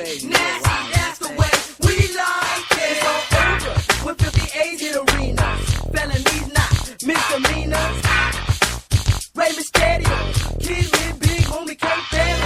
nasty, that's the way we like it. It's all over with 50 A's in arenas. Felonies not misdemeanors. Ray Mysterio, kids with big homie can't fail.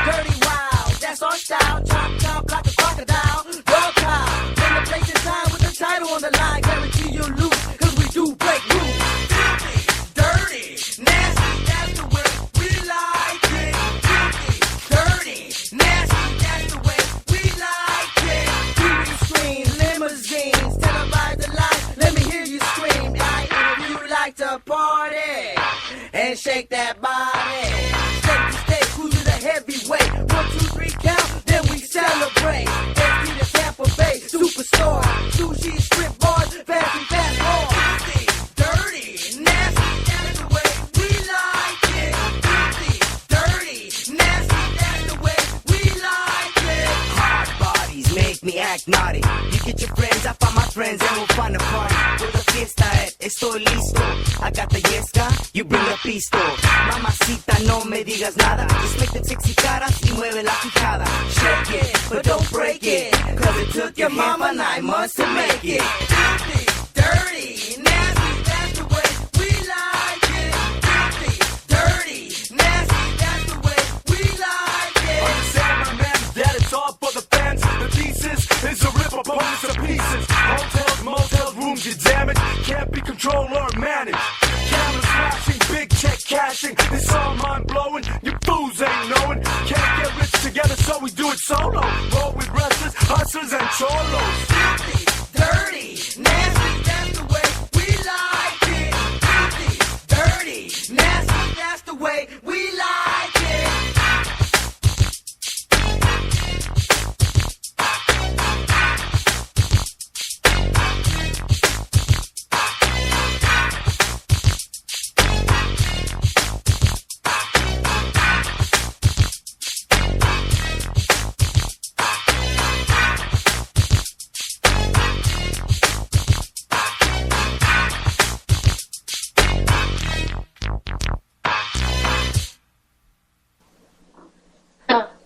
Dirty wild, that's our style. Chop chop like a crocodile. Dog pile, in the place and time with the title on the line. Guarantee you'll lose, cause we do break rules. Filthy, dirty, nasty, that's the way we like it. Filthy, dirty, nasty, that's the way we like it. TV screens, limousines, televise the life. Let me hear you scream. And if you like to party and shake that body, state to state, cruise to the heavyweight. 1, 2, 3 count, then we celebrate. SP to Tampa Bay, superstar. Sushi, strip bars, fancy fast cars. Filthy, dirty, nasty, that's the way we like it. Filthy, dirty, nasty, that's the way we like it. Hard bodies make me act naughty. You get your friends, I find my friends, and we'll find a party. Where the fiesta at, estoy listo. I got the yesca, you bring the pisto. Mamacita, no me digas nada. Just make the sexy caras y mueve la quijada. Shake it, but don't break it, cause it took your mama 9 months to make it. Filthy, dirty, nasty, that's the way we like it. Filthy, dirty, nasty, that's the way we like it. Understand, my man, that it's all for the fans. The thesis is a rip opponents to pieces. Hotels, motels, rooms you damage. Can't be controlled or managed. Cameras flashing, big check cashing. It's all mind blowing. You fools ain't knowing. Can't get rich together, so we do it solo. Roll with wrestlers, hustlers, and cholos. Filthy, dirty, nasty, that's the way we like it. Filthy, dirty, nasty, that's the way we like it.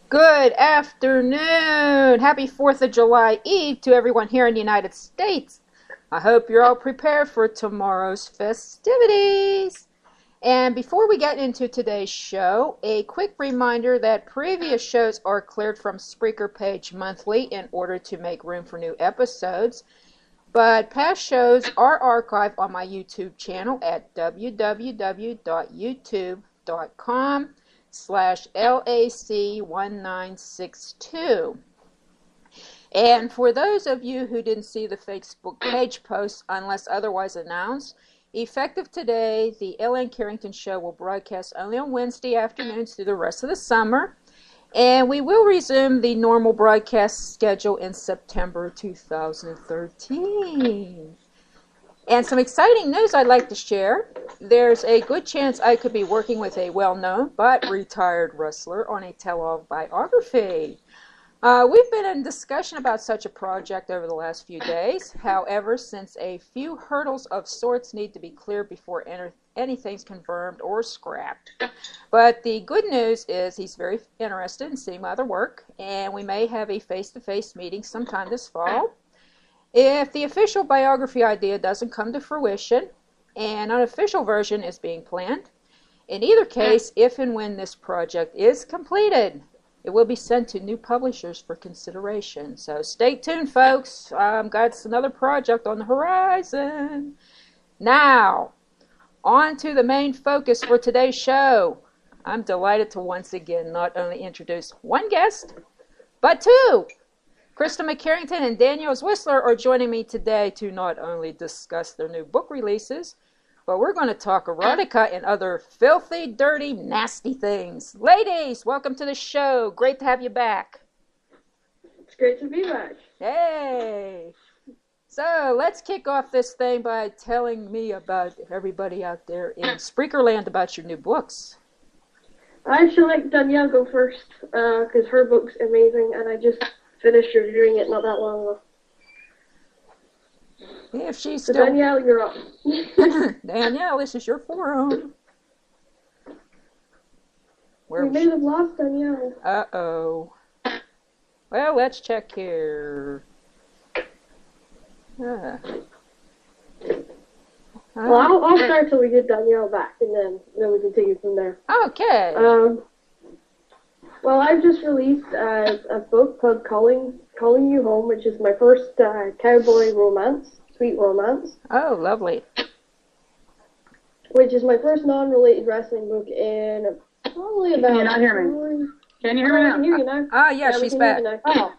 Good afternoon. Happy 4th of July Eve to everyone here in the United States. I hope you're all prepared for tomorrow's festivities. And before we get into today's show, a quick reminder that previous shows are cleared from Spreaker page monthly in order to make room for new episodes. But past shows are archived on my YouTube channel at www.youtube.com/LAC1962. And for those of you who didn't see the Facebook page post, unless otherwise announced, effective today, the Ellen Carrington Show will broadcast only on Wednesday afternoons through the rest of the summer. And we will resume the normal broadcast schedule in September 2013. And some exciting news I'd like to share. There's a good chance I could be working with a well-known but retired wrestler on a tell-all biography. We've been in discussion about such a project over the last few days. However, since a few hurdles of sorts need to be cleared before anything's confirmed or scrapped. But the good news is he's very interested in seeing my other work, and we may have a face-to-face meeting sometime this fall. If the official biography idea doesn't come to fruition, an unofficial version is being planned. In either case, if and when this project is completed, it will be sent to new publishers for consideration. So stay tuned, folks. Got another project on the horizon. Now, on to the main focus for today's show. I'm delighted to once again not only introduce one guest, but two. Kristal McKerrington and Danielle Zwissler are joining me today to not only discuss their new book releases, but we're going to talk erotica and other filthy, dirty, nasty things. Ladies, welcome to the show. Great to have you back. It's great to be back. Hey. So let's kick off this thing by telling me about everybody out there in Spreaker land about your new books. I actually let Danielle go first because her book's amazing, and I just finished reviewing it not that long ago. If she's so still... Danielle, you're up. Danielle, this is your forum. We may have lost Danielle. Uh-oh. Well, let's check here. Well, I'll start till we get Danielle back, and then we can take it from there. Okay. Well, I've just released a book called Calling You Home, which is my first cowboy romance, sweet romance. Oh, lovely. Which is my first non-related wrestling book in probably about... Can you not hear me? Can you hear me now? I can hear you now. Ah, yeah, she's back. Oh.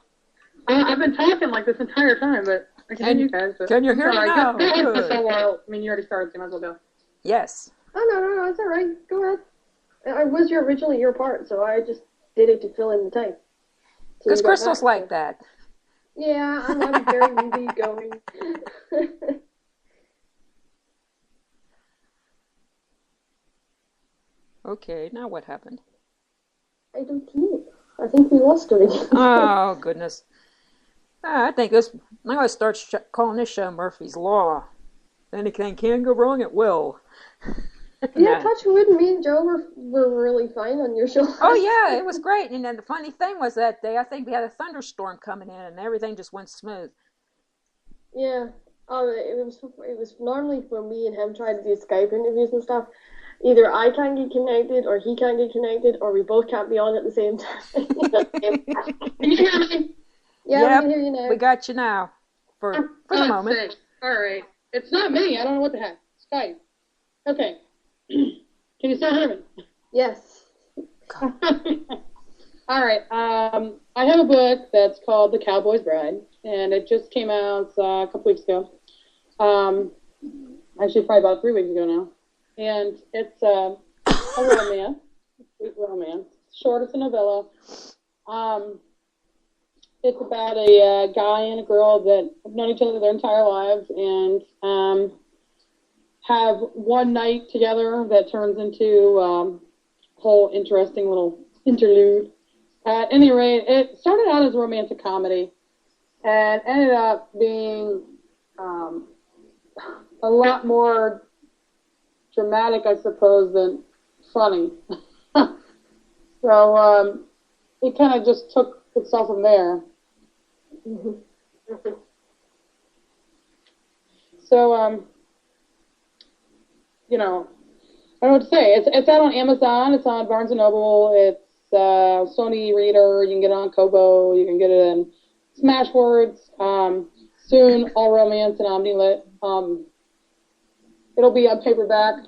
I've been talking like this entire time, but I can hear you guys. But can you hear me now? Go ahead for so while. I mean, you already started, so you might as well go. Yes. Oh, no, it's all right. Go ahead. I was originally your part, so I just did it to fill in the time. Because Kristal's like that. Yeah, I'm very easygoing. Okay, now what happened? I don't know. I think we lost her again. Oh, goodness. I think this. I'm going to start calling this show Murphy's Law. Anything can go wrong, it will. Yeah, touch wood. Me and Joe were really fine on your show. Oh, yeah, it was great. And then the funny thing was that day, I think we had a thunderstorm coming in, and everything just went smooth. Yeah. It was normally for me and him trying to do Skype interviews and stuff. Either I can't get connected, or he can't get connected, or we both can't be on at the same time. Can you hear me? Yeah, Yep, we can hear you now. we got you now for the moment. Sake. All right. It's not me. I don't know what the heck. Skype. Okay. Can you still hear me? Yes. All right. I have a book that's called The Cowboy's Bride, and it just came out a couple weeks ago. Actually, probably about 3 weeks ago now. And it's a romance, sweet romance. Short, it's a novella. It's about a guy and a girl that have known each other their entire lives and have one night together that turns into a whole interesting little interlude. At any rate, it started out as a romantic comedy and ended up being a lot more dramatic, I suppose, than funny. So it kind of just took itself from there. So, you know, I don't know what to say. It's out on Amazon. It's on Barnes & Noble. It's Sony Reader. You can get it on Kobo. You can get it in Smashwords. Soon, All Romance and OmniLit. It'll be on paperback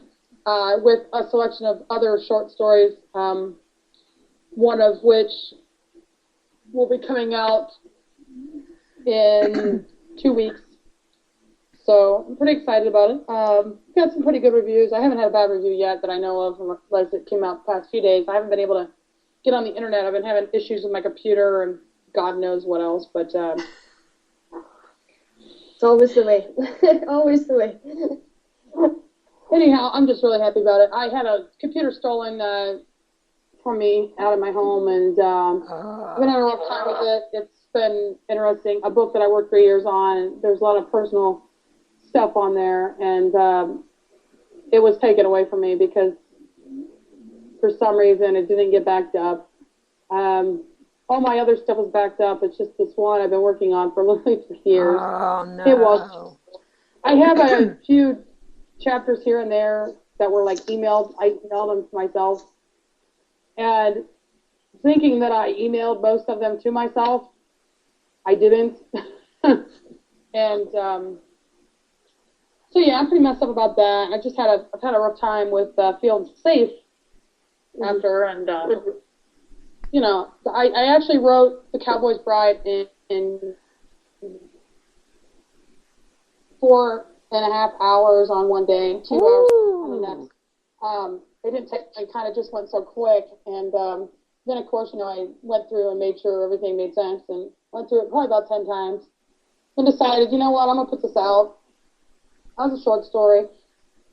with a selection of other short stories, one of which will be coming out in 2 weeks. So I'm pretty excited about it. Got some pretty good reviews. I haven't had a bad review yet that I know of, unless it came out the past few days. I haven't been able to get on the internet. I've been having issues with my computer and God knows what else, but it's always the way. Always the way. Anyhow, I'm just really happy about it. I had a computer stolen from me out of my home, and I've been having a rough time with it. It's been interesting. A book that I worked 3 years on, and there's a lot of personal stuff on there, and it was taken away from me because for some reason it didn't get backed up. All my other stuff was backed up. It's just this one I've been working on for literally 3 years. Oh, no. It was. I have a few chapters here and there that were like emailed. I emailed them to myself. And thinking that I emailed most of them to myself, I didn't. And so yeah, I'm pretty messed up about that. I've had a rough time with feeling safe after, and you know, I actually wrote The Cowboy's Bride in 4.5 hours on one day, 2 hours on the next. It didn't take. It kind of just went so quick, and then of course, you know, I went through and made sure everything made sense, and went through it probably about 10 times, and decided, you know what, I'm gonna put this out. That was a short story.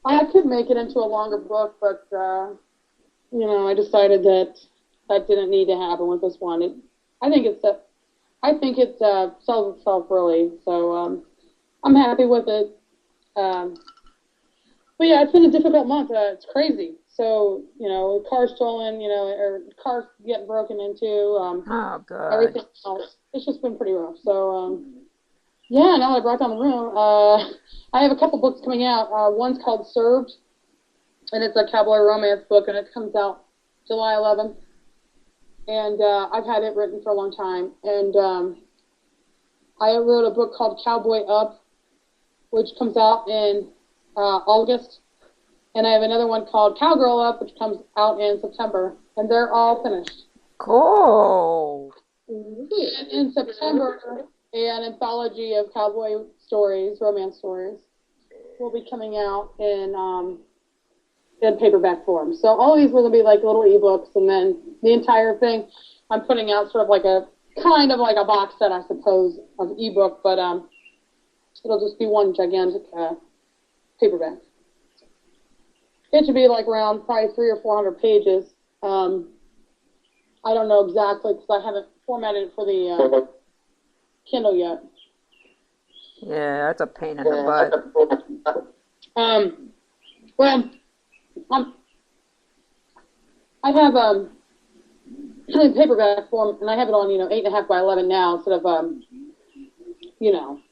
I could make it into a longer book, but you know, I decided that didn't need to happen with this one. I think it sells itself really, so I'm happy with it. But yeah, it's been a difficult month. It's crazy. So, cars stolen, or cars getting broken into, Oh, God. everything else. It's just been pretty rough. So, yeah, now that I brought down the room, I have a couple books coming out. One's called Served, and it's a cowboy romance book, and it comes out July 11th. And I've had it written for a long time. And I wrote a book called Cowboy Up, which comes out in August. And I have another one called Cowgirl Up, which comes out in September. And they're all finished. Cool. And in September, an anthology of cowboy stories, romance stories, will be coming out in paperback form. So all of these are going to be like little ebooks, and then the entire thing I'm putting out sort of like a kind of like a box set, I suppose, of ebook, but it'll just be one gigantic paperback. It should be like around probably 300 or 400 pages. I don't know exactly because I haven't formatted it for the Kindle yet. Yeah, that's a pain in the butt. Well, I have in paperback form, and I have it on 8.5 by 11 now instead of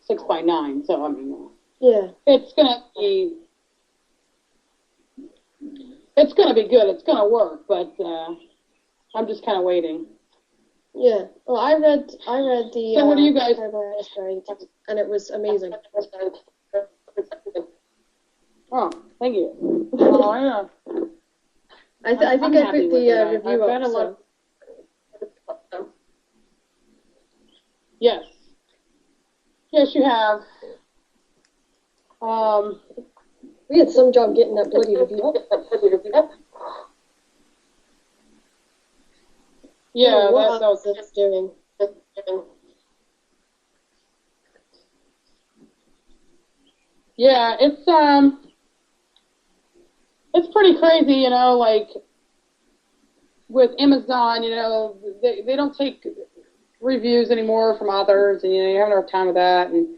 6 by 9. So I mean, Yeah. it's gonna be good. It's gonna work, but I'm just kind of waiting. Yeah. Well, I read the. So what do you guys? And it was amazing. Oh, thank you. Oh, yeah. I think I'm I happy put with the it. review I've up. got a So. lot. Yes. Yes, you have. We had some job getting that bloody review up. Yeah, what that was it's doing. Yeah, it's pretty crazy, like with Amazon, they don't take reviews anymore from authors, and you have no time with that, and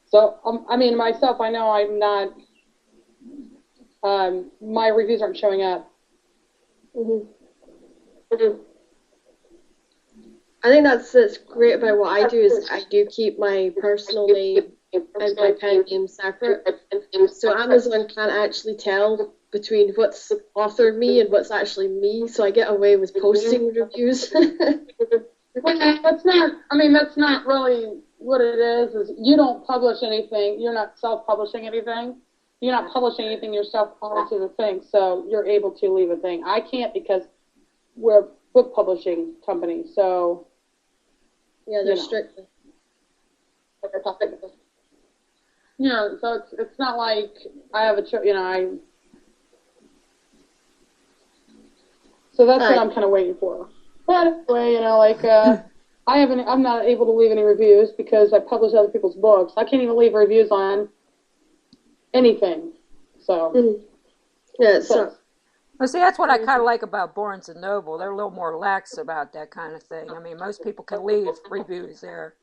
so I mean myself, I know I'm not, my reviews aren't showing up. Mm-hmm. Mm-hmm. I think that's great about what I do is I do keep my personal name and my pen name separate. So Amazon can't actually tell between what's authored me and what's actually me, so I get away with posting reviews. That's not really what it is you don't publish anything, you're not self-publishing anything. You're not publishing anything yourself onto the thing, so you're able to leave a thing. I can't because we're a book publishing company, so... Yeah, they're strict. Yeah, so it's not like I have a so that's what I'm kind of waiting for. But anyway, I'm not able to leave any reviews because I publish other people's books. I can't even leave reviews on anything. So yeah, so. Well, see, that's what I kind of like about Barnes & Noble. They're a little more lax about that kind of thing. I mean, most people can leave reviews there.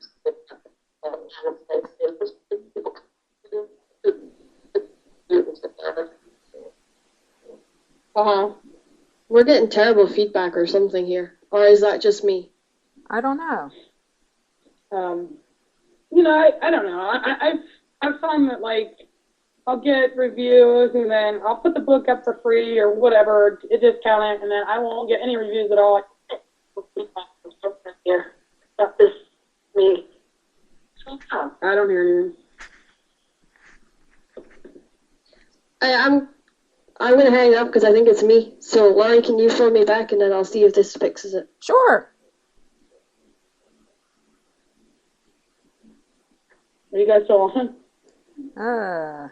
Uh-huh. We're getting terrible feedback or something here. Or is that just me? I don't know. I don't know. I find that, I'll get reviews, and then I'll put the book up for free or whatever, a discount it, and then I won't get any reviews at all. That's just me. I don't hear anything. I'm going to hang up because I think it's me. So, Laurie, can you phone me back, and then I'll see if this fixes it. Sure. Are you guys still on?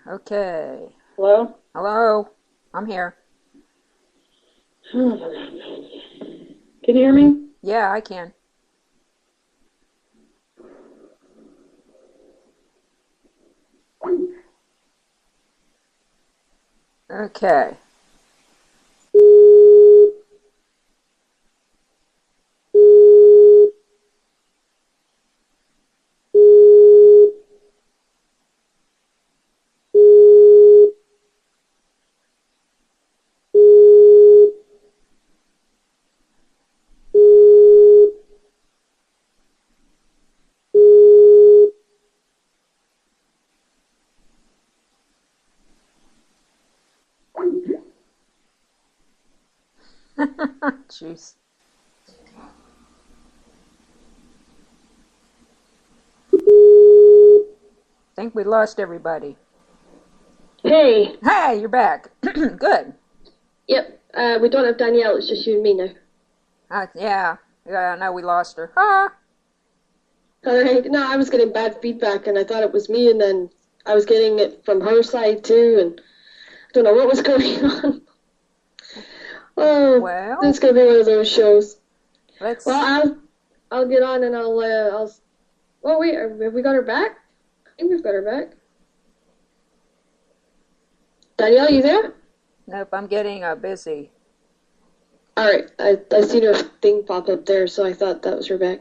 Okay. Hello? Hello. I'm here. Can you hear me? Yeah, I can. Okay. Jeez. Think we lost everybody. Hey. Hey, you're back. Good. Yep. We don't have Danielle. It's just you and me now. Yeah. Now we lost her. Ah. No, I was getting bad feedback, and I thought it was me, and then I was getting it from her side too, and I don't know what was going on. Oh, well, it's gonna be one of those shows. Well, I'll get on and I'll. Oh wait, have we got her back? I think we've got her back. Danielle, you there? Nope, I'm getting busy. All right, I seen her thing pop up there, so I thought that was her back.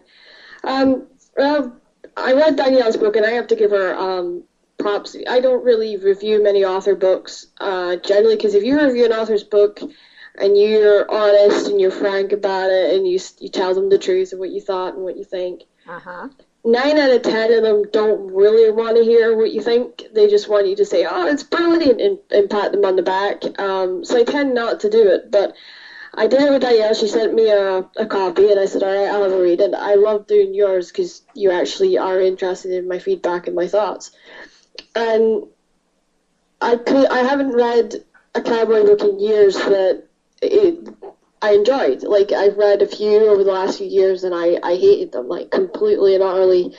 Well, I read Danielle's book, and I have to give her props. I don't really review many author books generally, because if you review an author's book and you're honest and you're frank about it, and you tell them the truth of what you thought and what you think, 9 out of 10 of them don't really want to hear what you think. They just want you to say, "Oh, it's brilliant," and pat them on the back. So I tend not to do it, but I did it with Danielle. She sent me a copy, and I said, all right, I'll have a read. And I love doing yours because you actually are interested in my feedback and my thoughts. And I haven't read a cowboy book in years that I enjoyed. Like, I've read a few over the last few years, and I hated them, like, completely and utterly.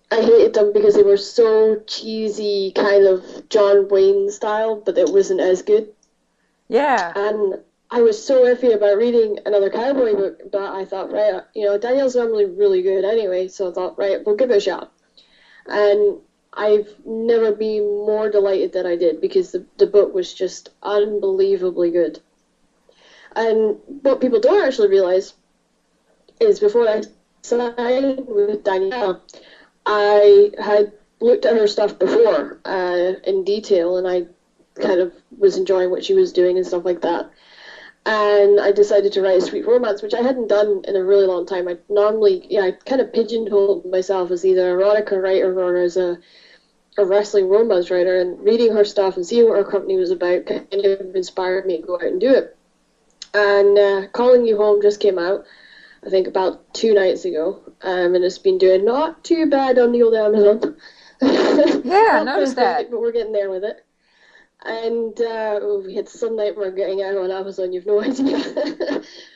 I hated them because they were so cheesy, kind of John Wayne style, but it wasn't as good. Yeah. And I was so iffy about reading another cowboy book, but I thought, right, Danielle's normally really good anyway, so I thought, right, we'll give it a shot. And I've never been more delighted than I did, because the book was just unbelievably good. And what people don't actually realize is before I signed with Danielle, I had looked at her stuff before in detail, and I kind of was enjoying what she was doing and stuff like that. And I decided to write a sweet romance, which I hadn't done in a really long time. I normally, I kind of pigeonholed myself as either an erotica writer or as a wrestling romance writer. And reading her stuff and seeing what her company was about kind of inspired me to go out and do it. And Calling You Home just came out, I think about 2 nights ago. And it's been doing not too bad on the old Amazon. Yeah, I noticed that. But we're getting there with it. And we had some nightmare getting out on Amazon, you've no idea.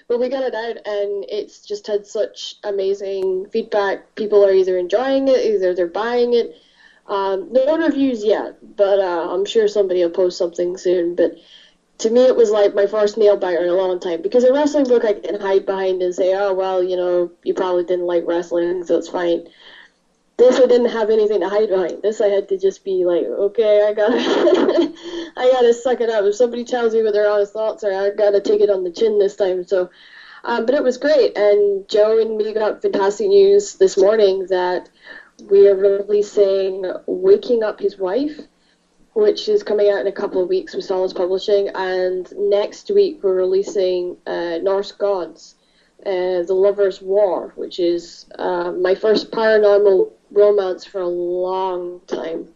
But we got it out, and it's just had such amazing feedback. People are either enjoying it, either they're buying it. No reviews yet, but I'm sure somebody will post something soon. But to me, it was like my first nail biter in a long time, because a wrestling book I can hide behind and say, oh, well, you probably didn't like wrestling, so it's fine. This I didn't have anything to hide behind. This I had to just be like, okay, I gotta suck it up. If somebody tells me what their honest thoughts are, I gotta take it on the chin this time. So, but it was great. And Joe and me got fantastic news this morning that we are releasing Waking Up His Wife, which is coming out in a couple of weeks with Solace Publishing. And next week we're releasing Norse Gods, The Lover's War, which is my first paranormal romance for a long time.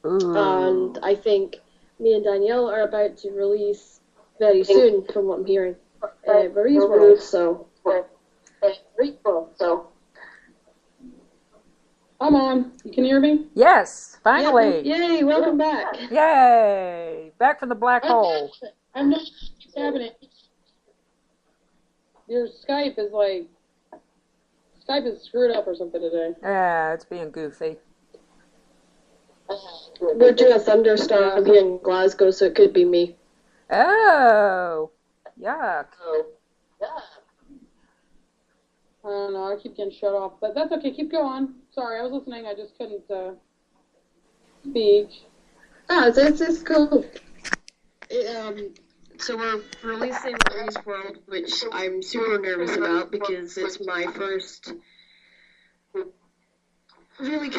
Ooh. And I think me and Danielle are about to release very soon, from what I'm hearing, Marie's World. So I'm on. You can hear me? Yes, finally. Yay, welcome back. Yay, back from the black hole. I'm not having it. Your Skype is screwed up or something today. Yeah, it's being goofy. We're doing a thunderstorm here in Glasgow, so it could be me. Oh, yuck. I don't know, I keep getting shut off, but that's okay, keep going. Sorry, I was listening, I just couldn't speak. It's cool. So we're releasing Marie's World, which I'm super nervous about because it's my first really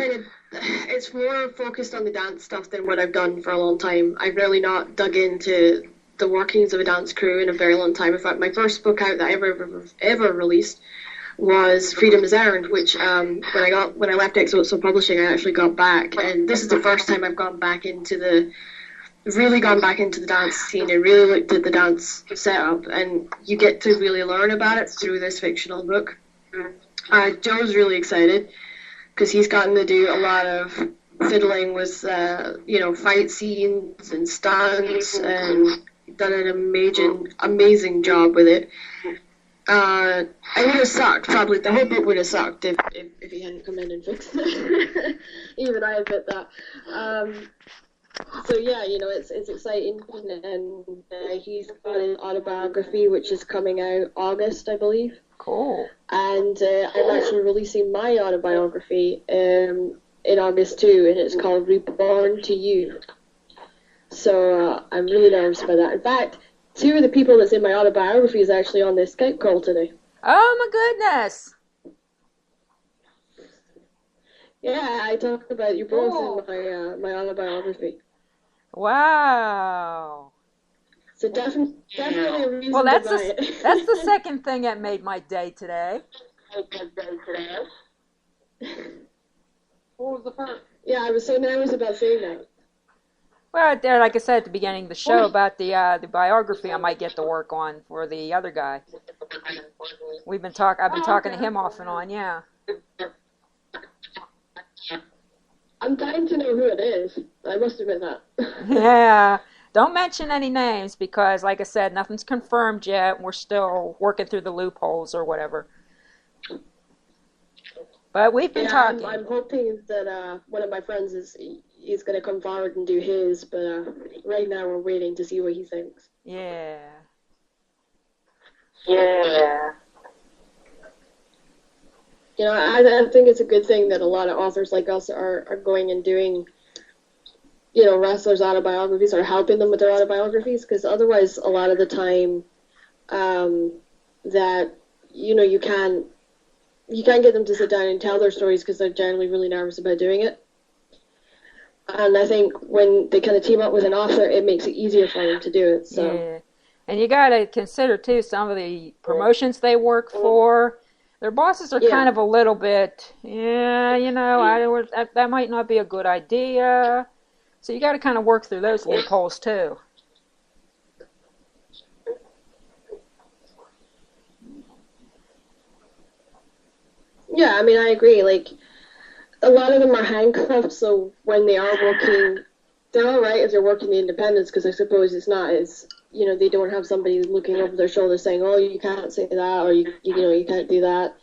it's more focused on the dance stuff than what I've done for a long time. I've really not dug into the workings of a dance crew in a very long time. In fact, my first book out that I ever released was Freedom is Earned, which when I left Exo Publishing, I actually got back, and this is the first time I've gone back into really gone back into the dance scene and really looked at the dance setup, and you get to really learn about it through this fictional book. Joe's really excited because he's gotten to do a lot of fiddling with, fight scenes and stunts, and done an amazing job with it. It would have sucked, probably. The whole book would have sucked if he hadn't come in and fixed it. Even I admit that. So yeah, it's exciting, and he's got an autobiography which is coming out August, I believe. Cool. And I'm actually releasing my autobiography in August too, and it's called Reborn to You. So I'm really nervous about that. In fact, 2 of the people that's in my autobiography is actually on this Skype call today. Oh my goodness! Yeah, I talked about you both in my autobiography. Wow. So definitely a reason well, that's to buy it. That's the second thing that made my day today. What was the first? Yeah, I was so nervous about saying that. Well, there, like I said at the beginning of the show about the biography, I might get to work on for the other guy. I've been talking to him off and on, yeah. I'm dying to know who it is. I must admit that. Yeah. Don't mention any names because, like I said, nothing's confirmed yet. We're still working through the loopholes or whatever. But we've been talking. I'm hoping that one of my friends he's going to come forward and do his, but right now we're waiting to see what he thinks. Yeah. Yeah. I think it's a good thing that a lot of authors like us are going and doing, wrestlers' autobiographies or helping them with their autobiographies, because otherwise a lot of the time that, you can't get them to sit down and tell their stories because they're generally really nervous about doing it. And I think when they kind of team up with an author, it makes it easier for them to do it. So. Yeah. And you got to consider, too, some of the promotions they work for. Their bosses are kind of a little bit, that might not be a good idea. So you got to kind of work through those loopholes, too. Yeah, I mean, I agree. Like, a lot of them are handcuffed, so when they are working, they're all right if they're working the independents, because I suppose it's not as, they don't have somebody looking over their shoulder saying, oh, you can't say that, or, you can't do that.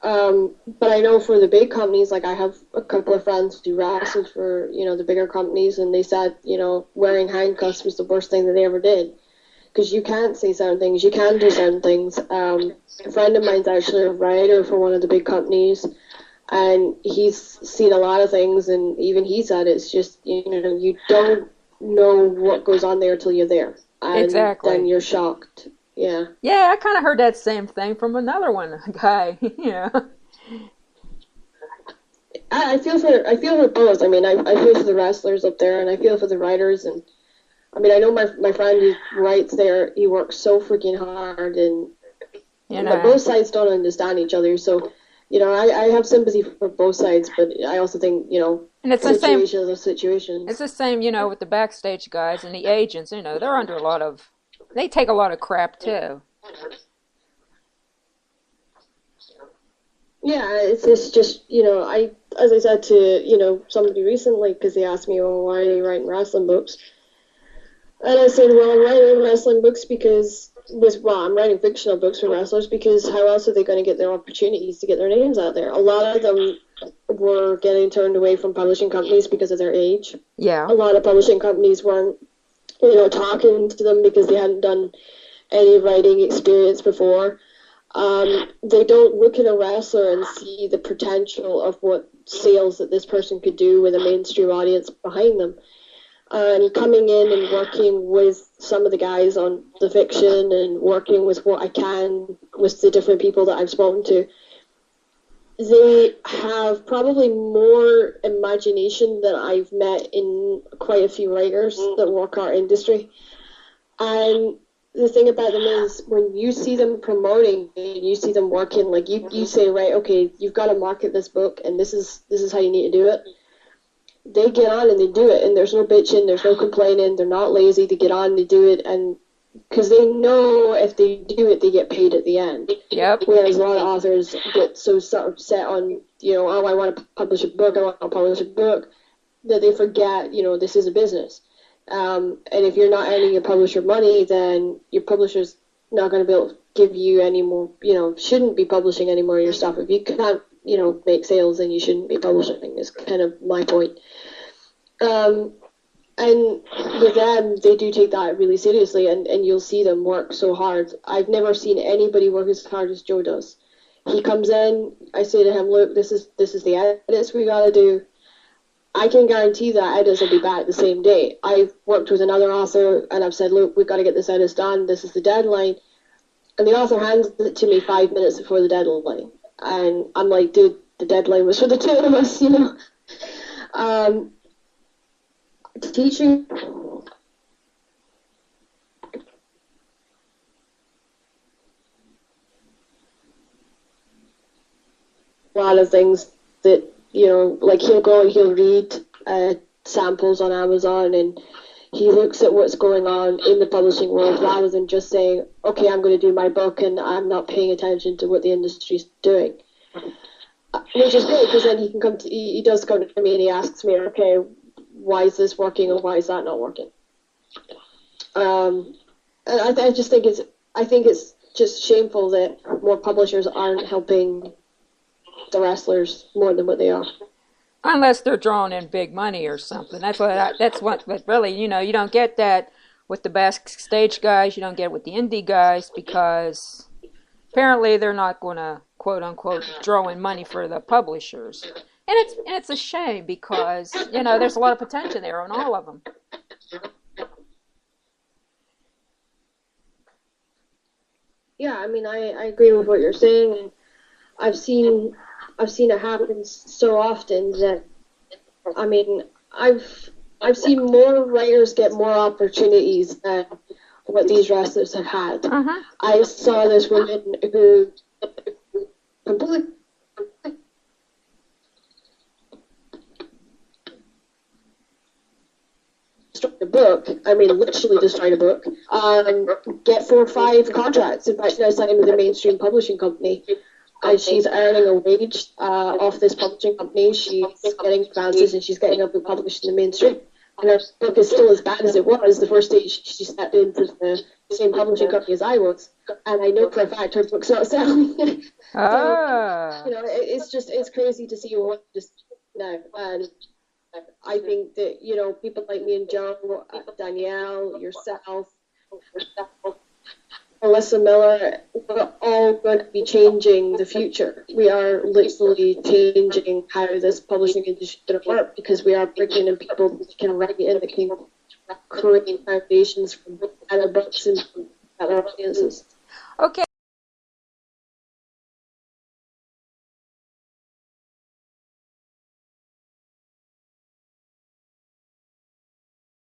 But I know for the big companies, like I have a couple of friends who do wrestling for, the bigger companies, and they said, wearing handcuffs was the worst thing that they ever did. Because you can't say certain things, you can do certain things. A friend of mine's actually a writer for one of the big companies, and he's seen a lot of things, and even he said it's just, you don't know what goes on there till you're there. And exactly. Then you're shocked. Yeah. Yeah, I kind of heard that same thing from another guy. Yeah. I feel for both. I mean, I feel for the wrestlers up there, and I feel for the writers, and I mean, I know my friend who writes there, he works so freaking hard, and both sides don't understand each other, so, I have sympathy for both sides, but I also think, and it's situations are situations. It's the same, with the backstage guys and the agents, they're under they take a lot of crap, too. Yeah, it's just, as I said to, somebody recently, because they asked me, well, why are you writing wrestling books? And I said, well, I'm writing wrestling books I'm writing fictional books for wrestlers, because how else are they going to get their opportunities to get their names out there? A lot of them were getting turned away from publishing companies because of their age. Yeah. A lot of publishing companies weren't, talking to them because they hadn't done any writing experience before. They don't look at a wrestler and see the potential of what sales that this person could do with a mainstream audience behind them. And coming in and working with some of the guys on the fiction and working with what I can with the different people that I've spoken to, they have probably more imagination than I've met in quite a few writers that work our industry. And the thing about them is when you see them promoting and you see them working, like you say, right, okay, you've got to market this book and this is how you need to do it. they get on and they do it, and there's no bitching, there's no complaining, they're not lazy, they get on, they do it, and because they know if they do it, they get paid at the end. Yep. Whereas a lot of authors get so sort of set on, oh, I want to publish a book, that they forget, this is a business. And if you're not earning your publisher money, then your publisher's not going to be able to give you any more, shouldn't be publishing any more of your stuff. If you can't, make sales, then you shouldn't be publishing, is kind of my point. And with them, they do take that really seriously, and you'll see them work so hard. I've never seen anybody work as hard as Joe does. He comes in, I say to him, look, this is the edits we got to do. I can guarantee that edits will be back the same day. I've worked with another author, and I've said, look, we've got to get this edits done. This is the deadline. And the author hands it to me 5 minutes before the deadline. And I'm like, dude, the deadline was for the two of us, Teaching a lot of things that, like he'll go and he'll read samples on Amazon, and he looks at what's going on in the publishing world rather than just saying, okay, I'm going to do my book and I'm not paying attention to what the industry's doing. Which is great, because then he does come to me and he asks me, okay, why is this working or why is that not working? And I just think it's just shameful that more publishers aren't helping the wrestlers more than what they are. Unless they're drawing in big money or something. But really, you don't get that with the backstage guys. You don't get it with the indie guys, because apparently they're not going to, quote unquote, draw in money for the publishers. And it's a shame, because, there's a lot of potential there on all of them. Yeah, I mean, I agree with what you're saying, and I've seen it happen so often that, I mean, I've seen more writers get more opportunities than what these wrestlers have had. Uh-huh. I saw this woman who completely destroyed a book. I mean, literally destroyed a book. Get 4 or 5 contracts. In fact, now signed with a mainstream publishing company. And she's earning a wage off this publishing company. She's getting advances, and she's getting a book published in the mainstream. And her book is still as bad as it was the first day she stepped into the same publishing company as I was. And I know for a fact her book's not selling. Ah. So, it's crazy to see what just now. And I think that, people like me and Joe, Danielle, yourself, Alyssa Miller, we're all going to be changing the future. We are literally changing how this publishing industry is going to work, because we are bringing in people that can write in, that can create foundations for better books and better audiences. Okay.